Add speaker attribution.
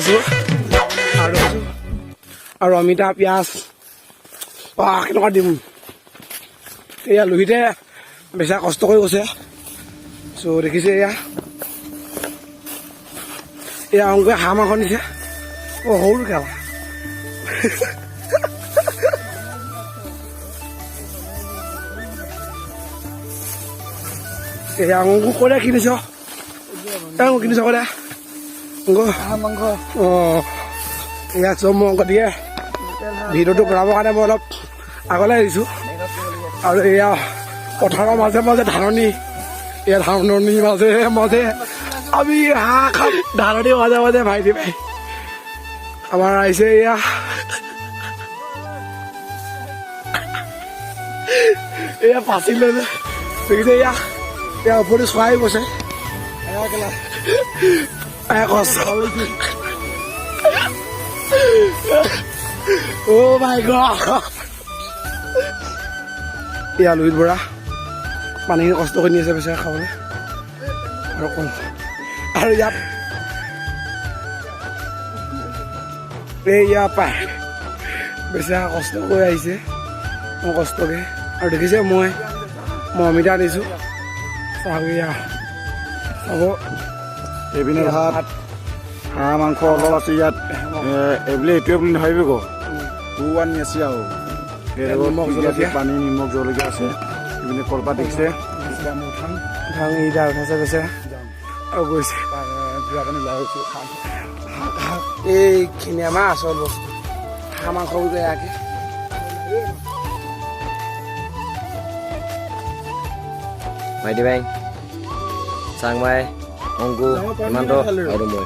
Speaker 1: কচু আৰু অমিতা পিঁয়াজ কেনেকুৱা দিম এয়া লুহিতে বেচা কষ্ট কৰি গৈছে চ' দেখিছে এয়া অংকুৰে হাঁহ মাংস নিছে সৰু কেলা এয়া অংকু কৈ দে কিনিছ কিনিছ কৈ দে হাঁহ মাংস এয়া চব মই অংক দিয়ে ভিডিঅ'টো বনাবৰ কাৰণে মই অলপ আগলৈ আহিছোঁ আৰু এয়া পথাৰৰ মাজে মাজে ধাননি এয়া ধাননিৰ মাজে মাজে আমি হাঁহ খাম ধাননি মাজে মাজে ভাইটি ভাই আমাৰ আহিছে এয়া পাচি লৈ দেখিছে এয়া ওপৰতে চৰাই গৈছে Oh my God! এয়া লুহিত বৰা পানীখিনি কষ্ট কৰি নি আছে বেচেৰা খাবলৈ আৰু ইয়াত এয়া পায় বেচেৰা কষ্ট কৰি আহিছে মই কষ্টকৈ আৰু দেখিছে মই অমিতা আনিছোঁ চাব
Speaker 2: এইপিনে ভাত হাঁহ মাংস অলপ আছে ইয়াত এইবুলি এইটোৱে বুলি নাভাবিব আকৌ আনি আছে আৰু পানী নিমখ জলকীয়া আছে এইপিনে কলপাত দেখিছে
Speaker 1: ধান এইটা উঠাইছে বেচেৰা আৰু গৈছে এইখিনি আমাৰ আচল বস্তু হাঁহ মাংস বুলি ইয়াকে
Speaker 3: ভাইটি ভাই চাংমাই অংকু হিমান্ত আৰু মই